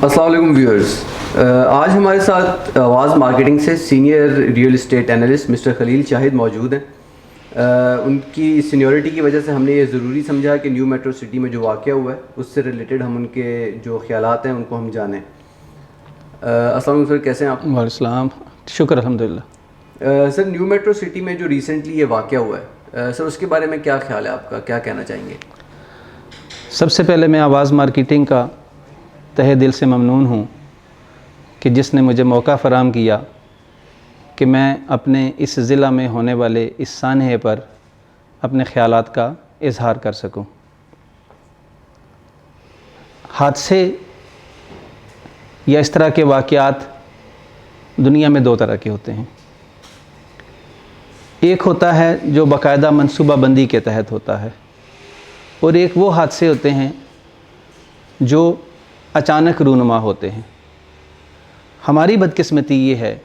السلام علیکم ویورز، آج ہمارے ساتھ آواز مارکیٹنگ سے senior real estate analyst mister Khalil Shahid موجود ہیں۔ ان کی سینیورٹی کی وجہ سے ہم نے یہ ضروری سمجھا کہ نیو میٹرو سٹی میں جو واقعہ ہوا ہے اس سے ریلیٹڈ ہم ان کے جو خیالات ہیں ان کو ہم جانیں۔ السلام علیکم سر، کیسے ہیں آپ؟ وعلیکم السلام، شکر الحمدللہ۔ سر، نیو میٹرو سٹی میں جو ریسنٹلی یہ واقعہ ہوا ہے سر، اس کے بارے میں کیا خیال ہے آپ کا، کیا کہنا چاہیں گے؟ سب سے پہلے میں آواز مارکیٹنگ کا تہہ دل سے ممنون ہوں کہ جس نے مجھے موقع فراہم کیا کہ میں اپنے اس ضلع میں ہونے والے اس سانحے پر اپنے خیالات کا اظہار کر سکوں۔ حادثے یا اس طرح کے واقعات دنیا میں دو طرح کے ہوتے ہیں۔ ایک ہوتا ہے جو باقاعدہ منصوبہ بندی کے تحت ہوتا ہے، اور ایک وہ حادثے ہوتے ہیں جو اچانک رونما ہوتے ہیں۔ ہماری بدقسمتی یہ ہے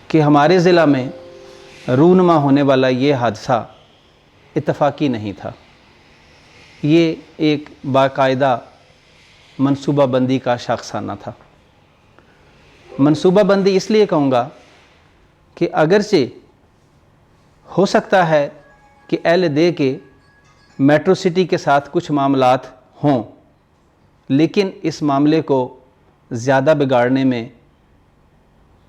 کہ ہمارے ضلع میں رونما ہونے والا یہ حادثہ اتفاقی نہیں تھا، یہ ایک باقاعدہ منصوبہ بندی کا شاخسانہ تھا۔ منصوبہ بندی اس لیے کہوں گا کہ اگرچہ ہو سکتا ہے کہ اہل دے کے میٹرو سٹی کے ساتھ کچھ معاملات ہوں، لیکن اس معاملے کو زیادہ بگاڑنے میں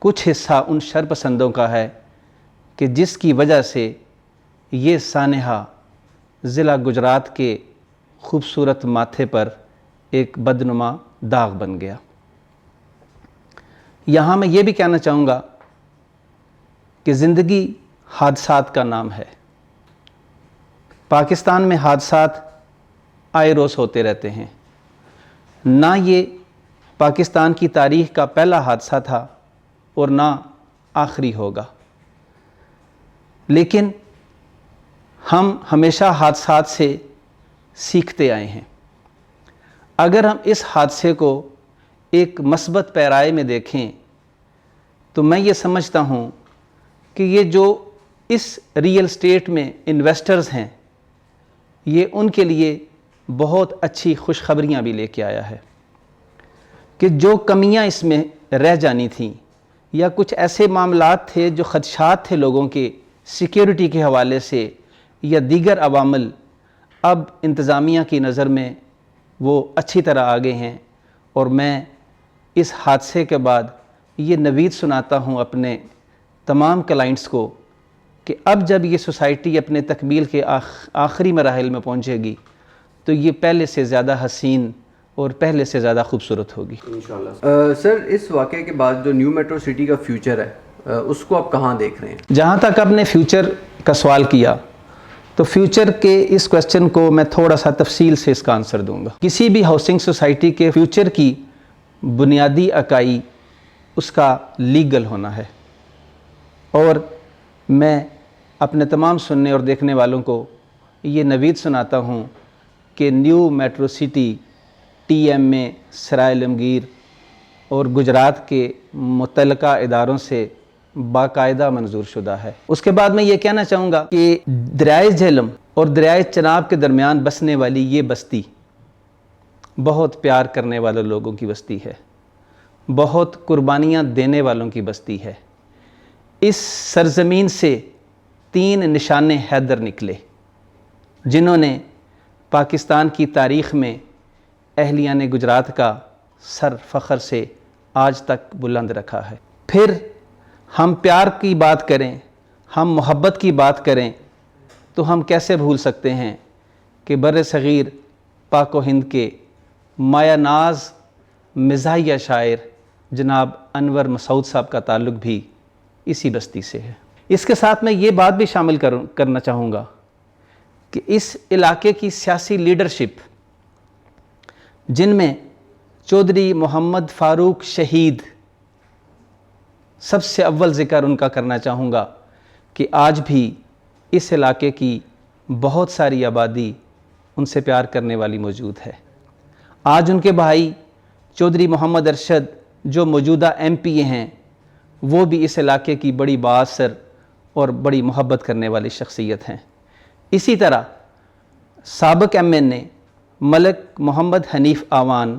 کچھ حصہ ان شر پسندوں کا ہے کہ جس کی وجہ سے یہ سانحہ ضلع گجرات کے خوبصورت ماتھے پر ایک بدنما داغ بن گیا۔ یہاں میں یہ بھی کہنا چاہوں گا کہ زندگی حادثات کا نام ہے۔ پاکستان میں حادثات آئے روز ہوتے رہتے ہیں۔ نہ یہ پاکستان کی تاریخ کا پہلا حادثہ تھا اور نہ آخری ہوگا، لیکن ہم ہمیشہ حادثات سے سیکھتے آئے ہیں۔ اگر ہم اس حادثے کو ایک مثبت پیرائے میں دیکھیں تو میں یہ سمجھتا ہوں کہ یہ جو اس ریئل اسٹیٹ میں انویسٹرز ہیں، یہ ان کے لیے بہت اچھی خوشخبریاں بھی لے کے آیا ہے کہ جو کمیاں اس میں رہ جانی تھیں یا کچھ ایسے معاملات تھے جو خدشات تھے لوگوں کے سیکیورٹی کے حوالے سے یا دیگر عوامل، اب انتظامیہ کی نظر میں وہ اچھی طرح آگے ہیں۔ اور میں اس حادثے کے بعد یہ نوید سناتا ہوں اپنے تمام کلائنٹس کو کہ اب جب یہ سوسائٹی اپنے تکمیل کے آخری مراحل میں پہنچے گی تو یہ پہلے سے زیادہ حسین اور پہلے سے زیادہ خوبصورت ہوگی انشاءاللہ۔ سر، اس واقعے کے بعد جو نیو میٹرو سٹی کا فیوچر ہے اس کو آپ کہاں دیکھ رہے ہیں؟ جہاں تک آپ نے فیوچر کا سوال کیا تو فیوچر کے اس کویسچن کو میں تھوڑا سا تفصیل سے اس کا آنسر دوں گا۔ کسی بھی ہاؤسنگ سوسائٹی کے فیوچر کی بنیادی اکائی اس کا لیگل ہونا ہے، اور میں اپنے تمام سننے اور دیکھنے والوں کو یہ نوید سناتا ہوں کہ نیو میٹرو سٹی ٹی ایم میں سرائے عالمگیر اور گجرات کے متعلقہ اداروں سے باقاعدہ منظور شدہ ہے۔ اس کے بعد میں یہ کہنا چاہوں گا کہ دریائے جہلم اور دریائے چناب کے درمیان بسنے والی یہ بستی بہت پیار کرنے والے لوگوں کی بستی ہے، بہت قربانیاں دینے والوں کی بستی ہے۔ اس سرزمین سے 3 نشان حیدر نکلے جنہوں نے پاکستان کی تاریخ میں اہلیان گجرات کا سر فخر سے آج تک بلند رکھا ہے۔ پھر ہم پیار کی بات کریں، ہم محبت کی بات کریں تو ہم کیسے بھول سکتے ہیں کہ بر صغیر پاک و ہند کے مایہ ناز مزاحیہ شاعر جناب انور مسعود صاحب کا تعلق بھی اسی بستی سے ہے۔ اس کے ساتھ میں یہ بات بھی شامل کرنا چاہوں گا کہ اس علاقے کی سیاسی لیڈرشپ، جن میں چودھری محمد فاروق شہید سب سے اول ذکر ان کا کرنا چاہوں گا کہ آج بھی اس علاقے کی بہت ساری آبادی ان سے پیار کرنے والی موجود ہے۔ آج ان کے بھائی چودھری محمد ارشد جو موجودہ ایم پی اے ہیں، وہ بھی اس علاقے کی بڑی بااثر اور بڑی محبت کرنے والی شخصیت ہیں۔ اسی طرح سابق ایم این اے ملک محمد حنیف آوان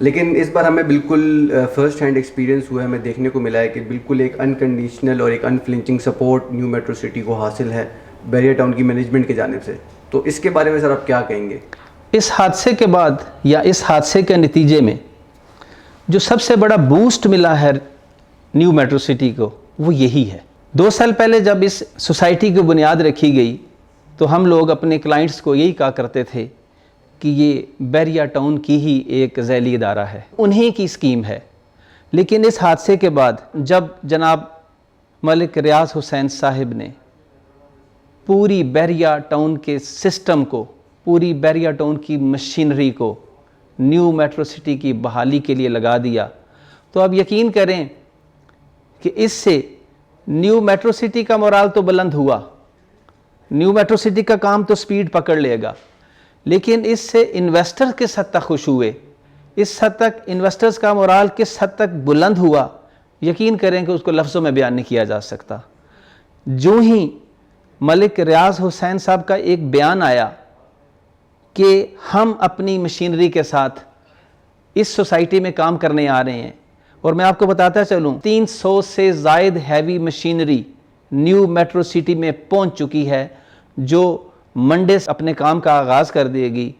لیکن اس بار ہمیں بالکل فرسٹ ہینڈ ایکسپیرینس ہوا ہے, ہمیں دیکھنے کو ملا ہے کہ بالکل ایک انکنڈیشنل اور ایک انفلنچنگ سپورٹ نیو میٹرو سٹی کو حاصل ہے بیریا ٹاؤن کی مینجمنٹ کی جانب سے. تو اس کے بارے میں سر آپ کیا کہیں گے؟ اس حادثے کے بعد یا اس حادثے کے نتیجے میں جو سب سے بڑا بوسٹ ملا ہے نیو میٹرو سٹی کو وہ یہی ہے. 2 سال پہلے جب اس سوسائٹی کی بنیاد رکھی گئی تو ہم لوگ اپنے کلائنٹس کو یہی کہا کرتے تھے کہ یہ بیریا ٹاؤن کی ہی ایک ذیلی ادارہ ہے, انہی کی اسکیم ہے. لیکن اس حادثے کے بعد جب جناب ملک ریاض حسین صاحب نے پوری بیریا ٹاؤن کے سسٹم کو, پوری بیریا ٹاؤن کی مشینری کو نیو میٹرو سٹی کی بحالی کے لیے لگا دیا, تو اب یقین کریں کہ اس سے نیو میٹرو سٹی کا مورال تو بلند ہوا, نیو میٹرو سٹی کا کام تو سپیڈ پکڑ لے گا, لیکن اس سے انویسٹر کس حد تک خوش ہوئے, اس حد تک انویسٹرز کا مورال کس حد تک بلند ہوا, یقین کریں کہ اس کو لفظوں میں بیان نہیں کیا جا سکتا. جو ہی ملک ریاض حسین صاحب کا ایک بیان آیا کہ ہم اپنی مشینری کے ساتھ اس سوسائٹی میں کام کرنے آ رہے ہیں, اور میں آپ کو بتاتا چلوں 300 سے زائد heavy machinery new Metro city میں پہنچ چکی ہے جو منڈے سے اپنے کام کا آغاز کر دے گی.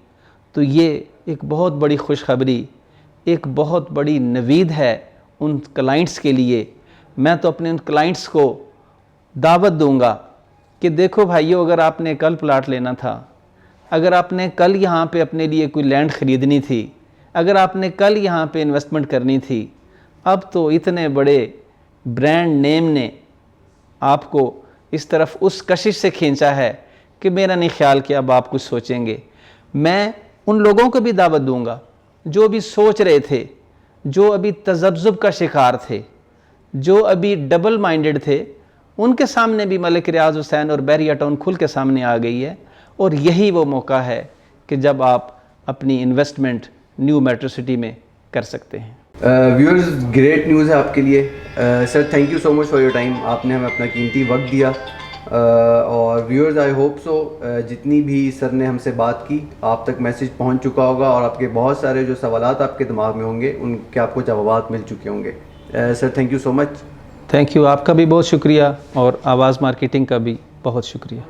تو یہ ایک بہت بڑی خوشخبری, ایک بہت بڑی نوید ہے ان کلائنٹس کے لیے. میں تو اپنے ان کلائنٹس کو دعوت دوں گا کہ دیکھو بھائیو, اگر آپ نے کل پلاٹ لینا تھا, اگر آپ نے کل یہاں پہ اپنے لیے کوئی لینڈ خریدنی تھی, اگر آپ نے کل یہاں پہ انویسٹمنٹ کرنی تھی, اب تو اتنے بڑے برانڈ نیم نے آپ کو اس طرف اس کشش سے کھینچا ہے کہ میرا نہیں خیال کہ اب آپ کچھ سوچیں گے. میں ان لوگوں کو بھی دعوت دوں گا جو بھی سوچ رہے تھے, جو ابھی تذبذب کا شکار تھے, جو ابھی ڈبل مائنڈڈ تھے, ان کے سامنے بھی ملک ریاض حسین اور بیریا ٹاؤن کھل کے سامنے آ گئی ہے. اور یہی وہ موقع ہے کہ جب آپ اپنی انویسٹمنٹ نیو میٹرو سٹی میں کر سکتے ہیں. ویورز, گریٹ نیوز ہے آپ کے لیے. Sir thank you so much for your time, آپ نے ہمیں اپنا قیمتی وقت دیا. اور ویورز آئی ہوپ سو جتنی بھی سر نے ہم سے بات کی آپ تک میسیج پہنچ چکا ہوگا, اور آپ کے بہت سارے جو سوالات آپ کے دماغ میں ہوں گے ان کے آپ کو جوابات مل چکے ہوں گے. Sir thank you so much. Thank you, آپ کا بھی بہت شکریہ, اور آواز مارکیٹنگ کا بھی بہت شکریہ.